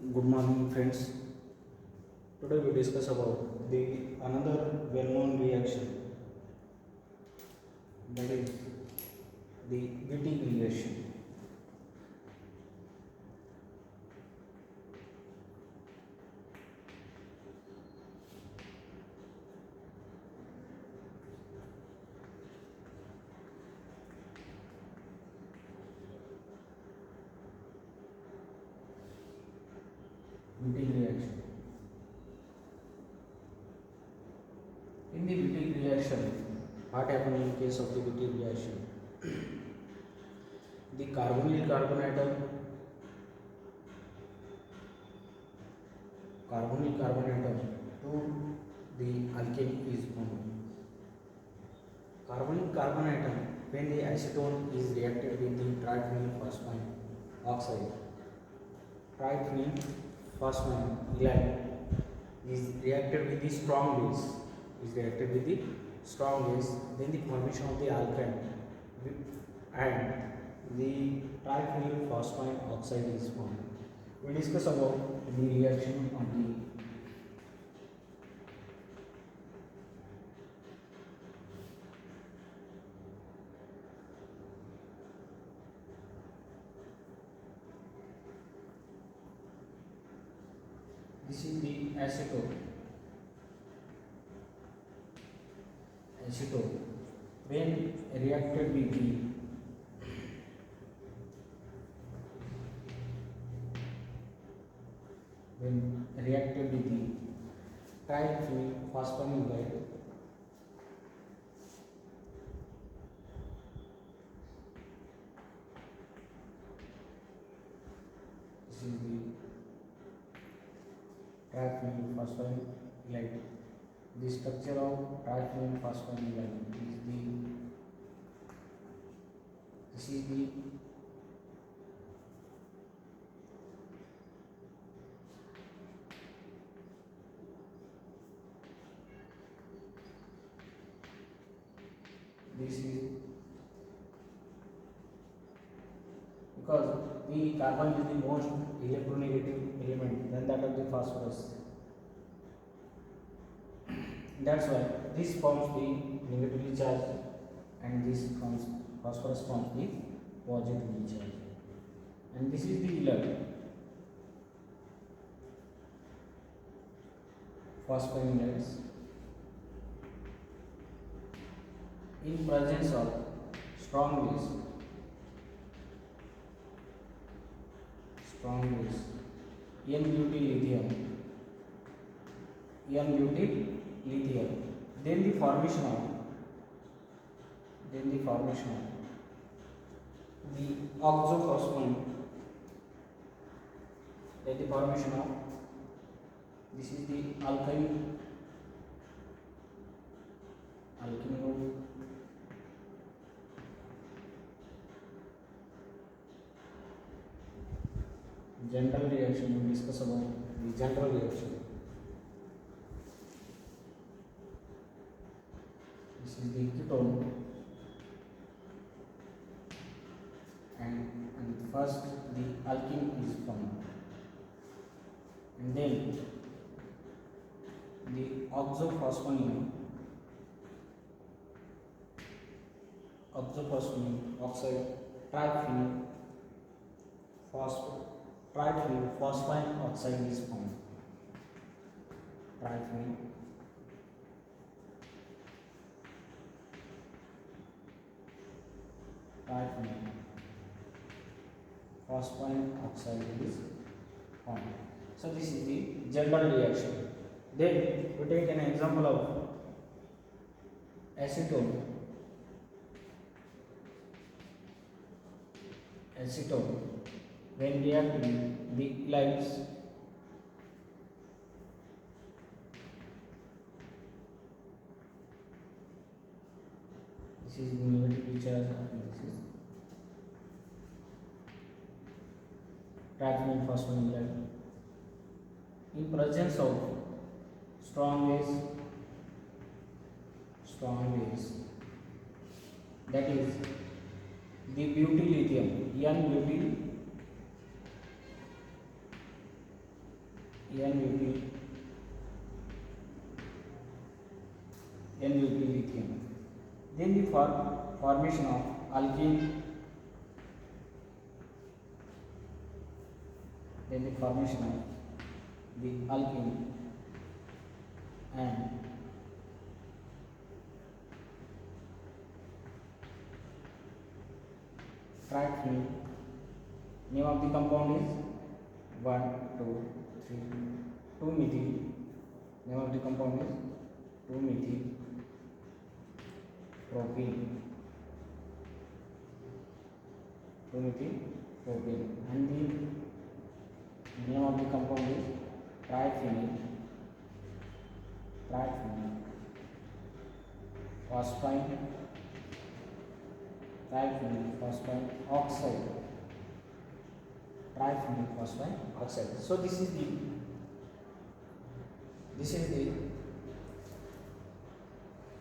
Good morning, friends. Today we discuss about the another well-known reaction, that is the Wittig reaction. Wittig reaction. In the Wittig reaction, what happens in case of the Wittig reaction? The carbonyl carbon atom to the alkane is formed. Carbonyl carbon atom, when the acetone is reacted with the triphenyl phosphine oxide, triphenyl phosphine is reacted with the strong base, then the formation of the alkyne and the triphenyl phosphine oxide is formed. We discuss about the reaction of the this is the acetone when reacted with the triphenyl phosphonamide, this is the triphenyl phosphonamide. The structure of triphenyl phosphonamide this is the this is because the carbon is the most electronegative element than that of the phosphorus. That's why this forms the negatively charged and this forms phosphorus forms the positively charged. And this is the 11 phosphonamides in presence of strong base n-butyl lithium, then the formation of the oxophosphone, then the formation of this is the alkyl group, general reaction. We discuss about the general reaction. This is the ketone, and first the alkene is formed, and then the oxophosphonate oxide triphenyl phosphine oxide is formed. Triphenyl phosphine oxide is formed. So this is the general reaction. Then we take an example of acetone when reacting the lights this is the negatively charged and this is triphenyl phosphonamide in presence of strong base that is the butyl lithium n-butyl NVP, NVP lithium. Then the formation of alkene, then the formation of the alkene and triphenyl. Name of the compound is 1, 2, 3, 2-methyl. Name of the compound is 2-methyl propene. 2-methyl propene. And the name of the compound is triphenyl. Triphenyl phosphine. Triphenyl phosphine oxide. Triphenyl phosphine oxide. So this is the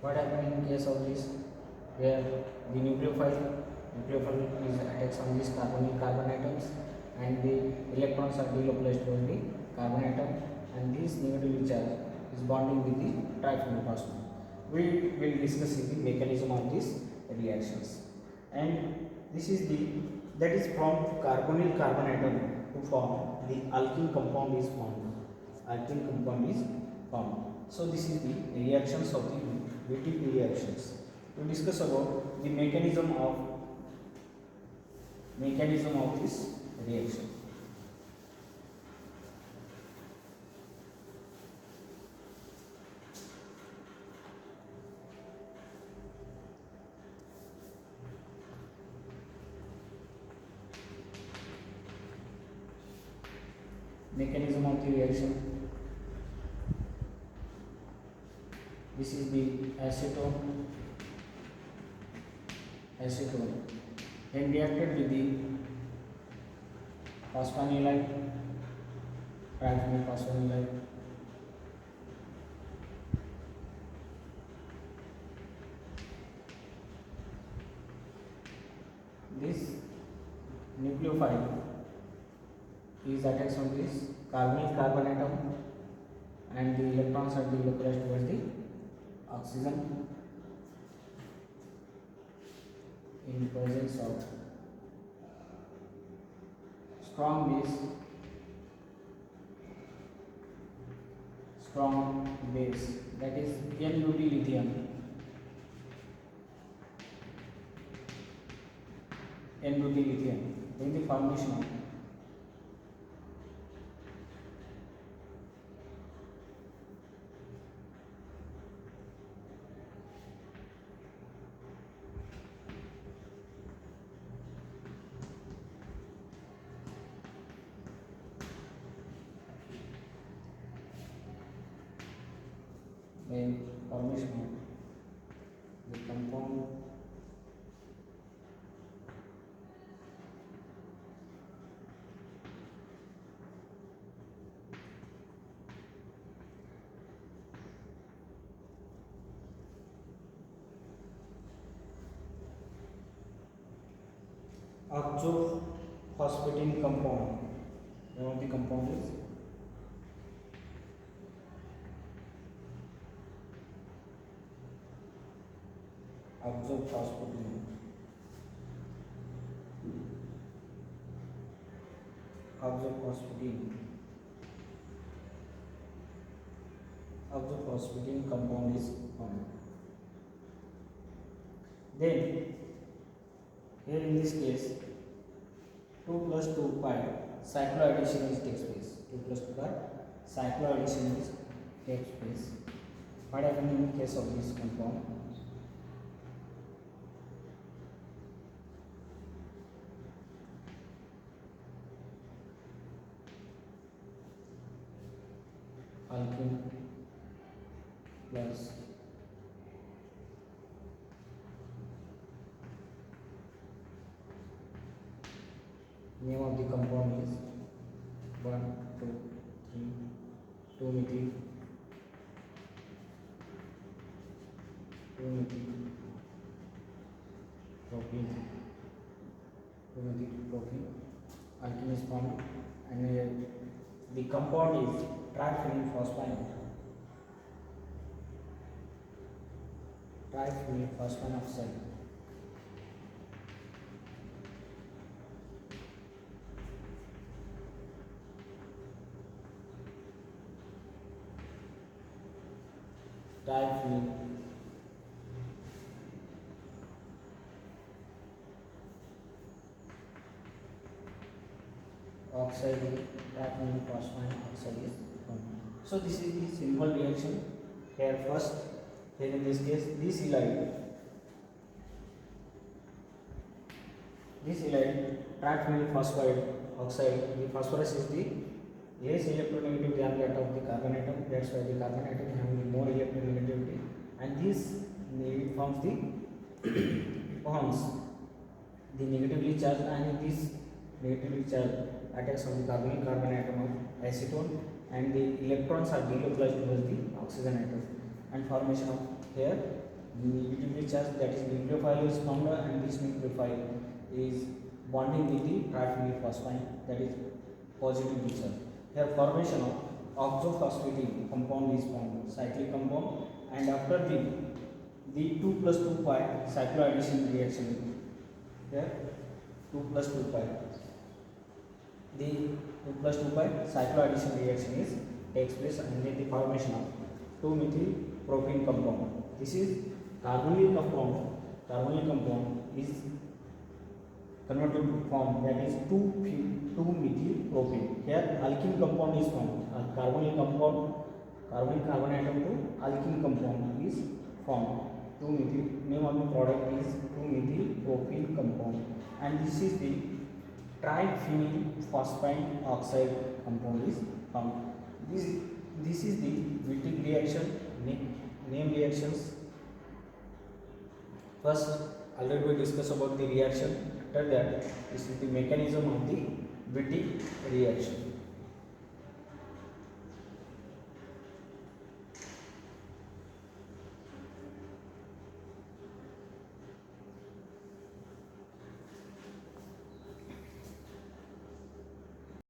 what happened in case of this, where the nucleophile is attached on these carbon atoms and the electrons are delocalized from the carbon atom, and this negatively charge is bonding with the triphenyl phosphine. We will discuss the mechanism of these reactions, and this is that is from carbonyl carbon atom to form the alkene compound is formed. Alkene compound is formed. So this is the reactions of the VTP reactions. To discuss about the mechanism of this reaction. Mechanism of the reaction. This is the acetone then reacted with the phosphanolide, triphenyl phosphanolide. This nucleophile is attached on this carbonyl carbon atom, and the electrons are delocalized towards the oxygen in presence of strong base, that is NUT lithium. NUT lithium in the formation of the compound oxophosphatine compound. Name of the compound is oxophosphatine. Oxophosphatine compound is formed. Then here in this case 2 plus 2 pi cycloaddition takes place. 2 plus 2 pi cycloaddition takes place. What happens in case of this compound? Alkene plus name of the compound is 1, 2, 3, 2-methyl propene. 2-methyl propene. Alkene is formed, and the compound is triphenylphosphine. Triphenylphosphine oxide. Triphenyl oxide, triphenylphosphine oxide is formed. So this is the simple reaction. Here first, here in this case, this halide triphenyl phosphide oxide, the phosphorus is the less electronegative than that of the carbon atom. That's why the carbon atom having more electronegativity, and this it forms the negatively charged, and this negatively charged attacks on the carbon atom of acetone, and the electrons are delocalized towards the oxygen atom, and formation of here negatively charged, that is nucleophile is formed, and this nucleophile is bonding with the triphenylphosphine, that is positively charged. Here formation of oxophosphatic compound is formed, cyclic compound, and after the 2 plus 2 pi cycloaddition reaction, here 2 plus 2 pi, the 2 plus 2 pi cycloaddition reaction is takes place, and then the formation of 2-methyl propene compound. This is carbonyl compound. Carbonyl compound is converted to form, that is 2-methyl propene. Here alkene compound is formed. Carbonyl compound, carbon atom to alkene compound is formed. 2-methyl, name of the product is 2-methyl propene compound, and this is the triphenylphosphine oxide compound is formed. This is the Wittig reaction. Name reactions. First, already we discussed about the reaction. After that, this is the mechanism of the Wittig reaction.